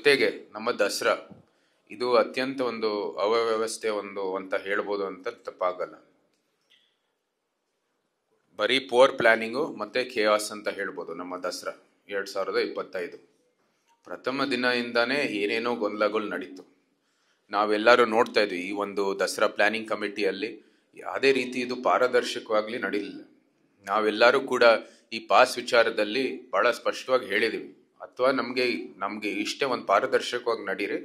ಜೊತೆಗೆ ನಮ್ಮ ದಸರಾ ಇದು ಅತ್ಯಂತ ಒಂದು ಅವ್ಯವಸ್ಥೆ ಅಂತ ಹೇಳ್ಬೋದು ಅಂತ ತಪ್ಪಾಗಲ್ಲ. ಬರೀ ಪೋರ್ ಪ್ಲಾನಿಂಗು ಮತ್ತೆ ಖೇಯಾಸ್ ಅಂತ ಹೇಳ್ಬೋದು ನಮ್ಮ ದಸರಾ 2025. ಪ್ರಥಮ ದಿನದಿಂದಾನೇ ಏನೇನೋ ಗೊಂದಲಗಳು ನಡೀತು. ನಾವೆಲ್ಲರೂ ನೋಡ್ತಾ ಇದ್ವಿ ಈ ಒಂದು ದಸರಾ ಪ್ಲಾನಿಂಗ್ ಕಮಿಟಿಯಲ್ಲಿ ಯಾವುದೇ ರೀತಿ ಇದು ಪಾರದರ್ಶಕವಾಗ್ಲಿ ನಡೀಲಿಲ್ಲ. ನಾವೆಲ್ಲರೂ ಕೂಡ ಈ ಪಾಸ್ ವಿಚಾರದಲ್ಲಿ ಬಹಳ ಸ್ಪಷ್ಟವಾಗಿ ಹೇಳಿದೀವಿ, ಅಥವಾ ನಮ್ಗೆ ಇಷ್ಟೇ ಒಂದು ಪಾರದರ್ಶಕವಾಗಿ ನಡೀರಿ,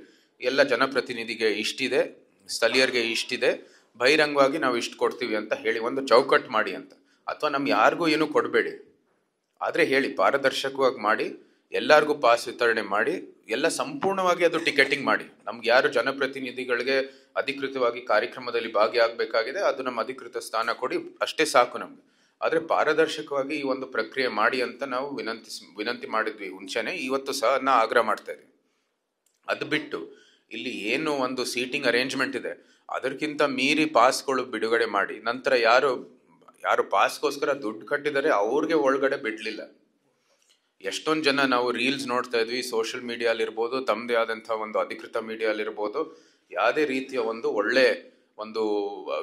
ಎಲ್ಲ ಜನಪ್ರತಿನಿಧಿಗೆ ಇಷ್ಟಿದೆ, ಸ್ಥಳೀಯರಿಗೆ ಇಷ್ಟಿದೆ, ಬಹಿರಂಗವಾಗಿ ನಾವು ಇಷ್ಟು ಕೊಡ್ತೀವಿ ಅಂತ ಹೇಳಿ ಒಂದು ಚೌಕಟ್ಟು ಮಾಡಿ ಅಂತ. ಅಥವಾ ನಮ್ಗೆ ಯಾರಿಗೂ ಏನು ಕೊಡಬೇಡಿ, ಆದರೆ ಹೇಳಿ ಪಾರದರ್ಶಕವಾಗಿ ಮಾಡಿ, ಎಲ್ಲರಿಗೂ ಪಾಸ್ ವಿತರಣೆ ಮಾಡಿ, ಎಲ್ಲ ಸಂಪೂರ್ಣವಾಗಿ ಅದು ಟಿಕೆಟಿಂಗ್ ಮಾಡಿ. ನಮ್ಗೆ ಯಾರು ಜನಪ್ರತಿನಿಧಿಗಳಿಗೆ ಅಧಿಕೃತವಾಗಿ ಕಾರ್ಯಕ್ರಮದಲ್ಲಿ ಭಾಗಿಯಾಗಬೇಕಾಗಿದೆ ಅದು ನಮ್ಮ ಅಧಿಕೃತ ಸ್ಥಾನ ಕೊಡಿ, ಅಷ್ಟೇ ಸಾಕು ನಮ್ಗೆ. ಆದರೆ ಪಾರದರ್ಶಕವಾಗಿ ಈ ಒಂದು ಪ್ರಕ್ರಿಯೆ ಮಾಡಿ ಅಂತ ನಾವು ವಿನಂತಿ ಮಾಡಿದ್ವಿ ಮುಂಚೆನೆ, ಇವತ್ತು ಸಹ ನಾ ಆಗ್ರಹ ಮಾಡ್ತಾ ಇದ್ವಿ. ಅದು ಬಿಟ್ಟು ಇಲ್ಲಿ ಏನು ಒಂದು ಸೀಟಿಂಗ್ ಅರೇಂಜ್ಮೆಂಟ್ ಇದೆ ಅದಕ್ಕಿಂತ ಮೀರಿ ಪಾಸ್ಗಳು ಬಿಡುಗಡೆ ಮಾಡಿ, ನಂತರ ಯಾರು ಪಾಸ್ಗೋಸ್ಕರ ದುಡ್ಡು ಕಟ್ಟಿದರೆ ಅವ್ರಿಗೆ ಒಳಗಡೆ ಬಿಡ್ಲಿಲ್ಲ. ಎಷ್ಟೊಂದು ಜನ ನಾವು ರೀಲ್ಸ್ ನೋಡ್ತಾ ಇದ್ವಿ, ಸೋಷಿಯಲ್ ಮೀಡಿಯಾಲಿರ್ಬೋದು, ತಮ್ಮದೇ ಆದಂತಹ ಒಂದು ಅಧಿಕೃತ ಮೀಡಿಯಾಲಿರ್ಬೋದು, ಯಾವುದೇ ರೀತಿಯ ಒಳ್ಳೆ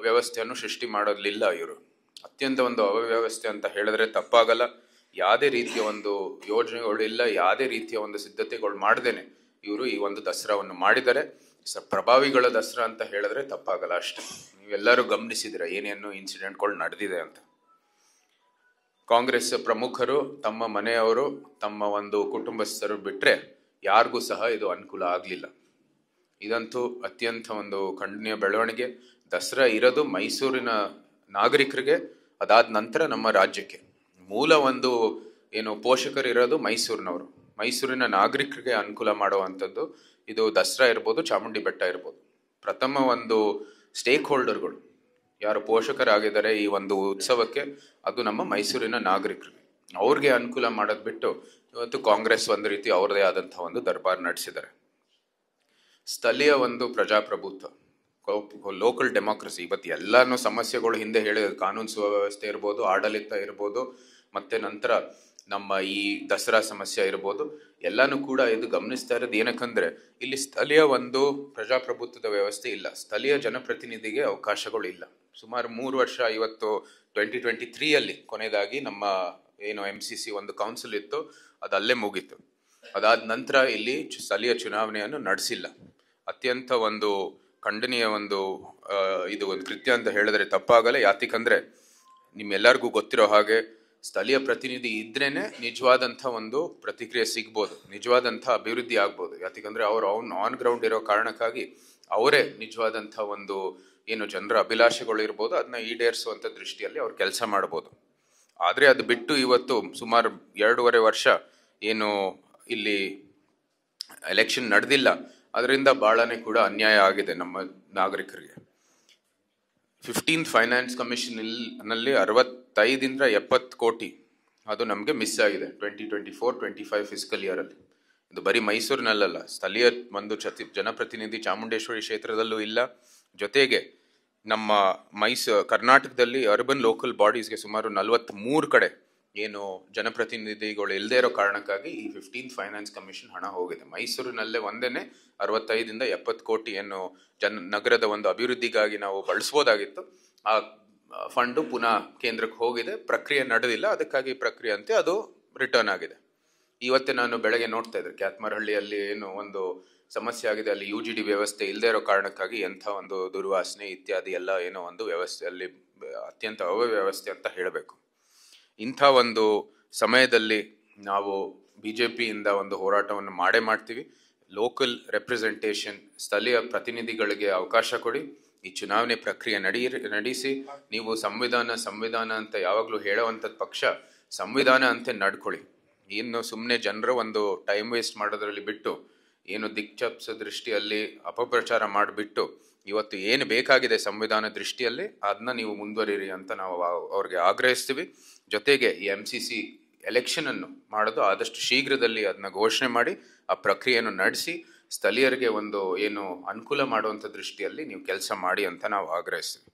ವ್ಯವಸ್ಥೆಯನ್ನು ಸೃಷ್ಟಿ ಮಾಡೋದಿಲ್ಲ ಇವರು. ಅತ್ಯಂತ ಅವ್ಯವಸ್ಥೆ ಅಂತ ಹೇಳಿದ್ರೆ ತಪ್ಪಾಗಲ್ಲ. ಯಾವುದೇ ರೀತಿಯ ಯೋಜನೆಗಳು ಇಲ್ಲ, ಯಾವುದೇ ರೀತಿಯ ಸಿದ್ಧತೆಗಳು ಮಾಡದೇನೆ ಇವರು ಈ ದಸರಾವನ್ನು ಮಾಡಿದ್ದಾರೆ. ಪ್ರಭಾವಿಗಳ ದಸರಾ ಅಂತ ಹೇಳಿದ್ರೆ ತಪ್ಪಾಗಲ್ಲ ಅಷ್ಟೇ. ನೀವೆಲ್ಲರೂ ಗಮನಿಸಿದಿರ ಏನೇನು ಇನ್ಸಿಡೆಂಟ್ಗಳು ನಡೆದಿದೆ ಅಂತ. ಕಾಂಗ್ರೆಸ್ ಪ್ರಮುಖರು, ತಮ್ಮ ಮನೆಯವರು, ತಮ್ಮ ಕುಟುಂಬಸ್ಥರು ಬಿಟ್ರೆ ಯಾರಿಗೂ ಸಹ ಇದು ಅನುಕೂಲ ಆಗಲಿಲ್ಲ. ಇದಂತೂ ಅತ್ಯಂತ ಖಂಡನೀಯ ಬೆಳವಣಿಗೆ. ದಸರಾ ಇರೋದು ಮೈಸೂರಿನ ನಾಗರಿಕರಿಗೆ, ಅದಾದ ನಂತರ ನಮ್ಮ ರಾಜ್ಯಕ್ಕೆ. ಮೂಲ ಏನು ಪೋಷಕರು ಇರೋದು ಮೈಸೂರಿನವರು, ಮೈಸೂರಿನ ನಾಗರಿಕರಿಗೆ ಅನುಕೂಲ ಮಾಡುವಂಥದ್ದು ಇದು ದಸರಾ ಇರ್ಬೋದು, ಚಾಮುಂಡಿ ಬೆಟ್ಟ ಇರ್ಬೋದು. ಪ್ರಥಮ ಸ್ಟೇಕ್ ಹೋಲ್ಡರ್ಗಳು ಯಾರು ಪೋಷಕರಾಗಿದ್ದಾರೆ ಈ ಉತ್ಸವಕ್ಕೆ, ಅದು ನಮ್ಮ ಮೈಸೂರಿನ ನಾಗರಿಕರಿಗೆ. ಅವ್ರಿಗೆ ಅನುಕೂಲ ಮಾಡೋದು ಬಿಟ್ಟು ಇವತ್ತು ಕಾಂಗ್ರೆಸ್ ರೀತಿ ಅವ್ರದೇ ಆದಂತಹ ದರ್ಬಾರ್ ನಡೆಸಿದ್ದಾರೆ. ಸ್ಥಳೀಯ ಪ್ರಜಾಪ್ರಭುತ್ವ, ಲೋಕಲ್ ಡೆಮಾಕ್ರಸಿ, ಇವತ್ತು ಎಲ್ಲಾನು ಸಮಸ್ಯೆಗಳು ಹಿಂದೆ ಹೇಳಿದ ಕಾನೂನು ಸುವ್ಯವಸ್ಥೆ ಇರ್ಬೋದು, ಆಡಳಿತ ಇರ್ಬೋದು, ಮತ್ತೆ ನಂತರ ನಮ್ಮ ಈ ದಸರಾ ಸಮಸ್ಯೆ ಇರ್ಬೋದು, ಎಲ್ಲಾನು ಕೂಡ ಇದು ಗಮನಿಸ್ತಾ ಇರೋದು. ಏನಕ್ಕಂದ್ರೆ ಇಲ್ಲಿ ಸ್ಥಳೀಯ ಪ್ರಜಾಪ್ರಭುತ್ವದ ವ್ಯವಸ್ಥೆ ಇಲ್ಲ, ಸ್ಥಳೀಯ ಜನಪ್ರತಿನಿಧಿಗೆ ಅವಕಾಶಗಳು ಇಲ್ಲ. ಸುಮಾರು 3 ವರ್ಷ, ಇವತ್ತು 2023 ಕೊನೆಯದಾಗಿ ನಮ್ಮ ಏನು MCC ಕೌನ್ಸಿಲ್ ಇತ್ತು, ಅದು ಅಲ್ಲೇ ಮುಗೀತು. ಅದಾದ ನಂತರ ಇಲ್ಲಿ ಸ್ಥಳೀಯ ಚುನಾವಣೆಯನ್ನು ನಡೆಸಿಲ್ಲ. ಅತ್ಯಂತ ಖಂಡನೀಯ ಇದು ಕೃತ್ಯ ಅಂತ ಹೇಳಿದ್ರೆ ತಪ್ಪಾಗಲ್ಲ. ಯಾತಿಕಂದ್ರೆ ನಿಮ್ಮೆಲ್ಲರಿಗೂ ಗೊತ್ತಿರೋ ಹಾಗೆ ಸ್ಥಳೀಯ ಪ್ರತಿನಿಧಿ ಇದ್ರೇನೆ ನಿಜವಾದಂಥ ಪ್ರತಿಕ್ರಿಯೆ ಸಿಗ್ಬೋದು, ನಿಜವಾದಂಥ ಅಭಿವೃದ್ಧಿ ಆಗ್ಬೋದು. ಯಾತಿಕಂದ್ರೆ ಅವ್ರು ಆನ್ ಗ್ರೌಂಡ್ ಇರೋ ಕಾರಣಕ್ಕಾಗಿ ಅವರೇ ನಿಜವಾದಂಥ ಏನು ಜನರ ಅಭಿಲಾಷೆಗಳು ಇರ್ಬೋದು ಅದನ್ನ ಈಡೇರಿಸುವಂಥ ದೃಷ್ಟಿಯಲ್ಲಿ ಅವ್ರು ಕೆಲಸ ಮಾಡ್ಬೋದು. ಆದರೆ ಅದು ಬಿಟ್ಟು ಇವತ್ತು ಸುಮಾರು 2.5 ವರ್ಷ ಏನು ಇಲ್ಲಿ ಎಲೆಕ್ಷನ್ ನಡೆದಿಲ್ಲ, ಅದರಿಂದ ಬಹಳನೇ ಕೂಡ ಅನ್ಯಾಯ ಆಗಿದೆ ನಮ್ಮ ನಾಗರಿಕರಿಗೆ. 15th ಫೈನಾನ್ಸ್ ಕಮಿಷನ್ ನಲ್ಲಿ 65ರಿಂದ 70 ಕೋಟಿ ಅದು ನಮಗೆ ಮಿಸ್ ಆಗಿದೆ 2024-25 ಫಿಸ್ಕಲ್ ಇಯರ್ ಅಲ್ಲಿ. ಇದು ಬರೀ ಮೈಸೂರಿನಲ್ಲ, ಸ್ಥಳೀಯ ಜನಪ್ರತಿನಿಧಿ ಚಾಮುಂಡೇಶ್ವರಿ ಕ್ಷೇತ್ರದಲ್ಲೂ ಇಲ್ಲ. ಜೊತೆಗೆ ನಮ್ಮ ಕರ್ನಾಟಕದಲ್ಲಿ ಅರ್ಬನ್ ಲೋಕಲ್ ಬಾಡೀಸ್ಗೆ ಸುಮಾರು 43 ಕಡೆ ಏನು ಜನಪ್ರತಿನಿಧಿಗಳು ಇಲ್ಲದೆ ಇರೋ ಕಾರಣಕ್ಕಾಗಿ ಈ 15th ಫೈನಾನ್ಸ್ ಕಮಿಷನ್ ಹಣ ಹೋಗಿದೆ. ಮೈಸೂರಿನಲ್ಲೇ ಒಂದೇನೆ 65ರಿಂದ 70 ಕೋಟಿ ಏನು ನಗರದ ಅಭಿವೃದ್ಧಿಗಾಗಿ ನಾವು ಬಳಸ್ಬೋದಾಗಿತ್ತು, ಆ ಫಂಡು ಪುನಃ ಕೇಂದ್ರಕ್ಕೆ ಹೋಗಿದೆ. ಪ್ರಕ್ರಿಯೆ ನಡೆದಿಲ್ಲ, ಅದಕ್ಕಾಗಿ ಪ್ರಕ್ರಿಯೆ ಅಂತೆ ಅದು ರಿಟರ್ನ್ ಆಗಿದೆ. ಇವತ್ತೇ ನಾನು ಬೆಳಗ್ಗೆ ನೋಡ್ತಾ ಇದ್ದೆ, ಕ್ಯಾತ್ಮಾರಹಳ್ಳಿಯಲ್ಲಿ ಏನು ಸಮಸ್ಯೆ ಆಗಿದೆ, ಅಲ್ಲಿ UGD ವ್ಯವಸ್ಥೆ ಇಲ್ಲದೆ ಇರೋ ಕಾರಣಕ್ಕಾಗಿ ಎಂಥ ದುರ್ವಾಸನೆ ಇತ್ಯಾದಿ ಎಲ್ಲ ಏನೋ ವ್ಯವಸ್ಥೆಯಲ್ಲಿ ಅತ್ಯಂತ ಅವ್ಯವಸ್ಥೆ ಅಂತ ಹೇಳಬೇಕು. ಇಂಥ ಸಮಯದಲ್ಲಿ ನಾವು BJPಯಿಂದ ಹೋರಾಟವನ್ನು ಮಾಡೇ ಮಾಡ್ತೀವಿ. ಲೋಕಲ್ ರೆಪ್ರೆಸೆಂಟೇಷನ್, ಸ್ಥಳೀಯ ಪ್ರತಿನಿಧಿಗಳಿಗೆ ಅವಕಾಶ ಕೊಡಿ, ಈ ಚುನಾವಣೆ ಪ್ರಕ್ರಿಯೆ ನಡೆಸಿ. ನೀವು ಸಂವಿಧಾನ ಅಂತ ಯಾವಾಗಲೂ ಹೇಳೋವಂಥದ್ದು ಪಕ್ಷ, ಸಂವಿಧಾನ ಅಂತ ನಡ್ಕೊಳ್ಳಿ. ಇನ್ನು ಸುಮ್ಮನೆ ಜನರ ಟೈಮ್ ವೇಸ್ಟ್ ಮಾಡೋದ್ರಲ್ಲಿ ಬಿಟ್ಟು, ಏನು ದಿಕ್ಚಪ್ಸ ದೃಷ್ಟಿಯಲ್ಲಿ ಅಪಪ್ರಚಾರ ಮಾಡಿಬಿಟ್ಟು ಇವತ್ತು ಏನು ಬೇಕಾಗಿದೆ ಸಂವಿಧಾನ ದೃಷ್ಟಿಯಲ್ಲಿ ಅದನ್ನ ನೀವು ಮುಂದುವರಿರಿ ಅಂತ ನಾವು ಅವ್ರಿಗೆ ಆಗ್ರಹಿಸ್ತೀವಿ. ಜೊತೆಗೆ ಈ MCC ಎಲೆಕ್ಷನ್ ಅನ್ನು ಮಾಡೋದು ಆದಷ್ಟು ಶೀಘ್ರದಲ್ಲಿ ಅದನ್ನ ಘೋಷಣೆ ಮಾಡಿ ಆ ಪ್ರಕ್ರಿಯೆಯನ್ನು ನಡೆಸಿ ಸ್ಥಳೀಯರಿಗೆ ಏನು ಅನುಕೂಲ ಮಾಡುವಂಥ ದೃಷ್ಟಿಯಲ್ಲಿ ನೀವು ಕೆಲಸ ಮಾಡಿ ಅಂತ ನಾವು ಆಗ್ರಹಿಸ್ತೀವಿ.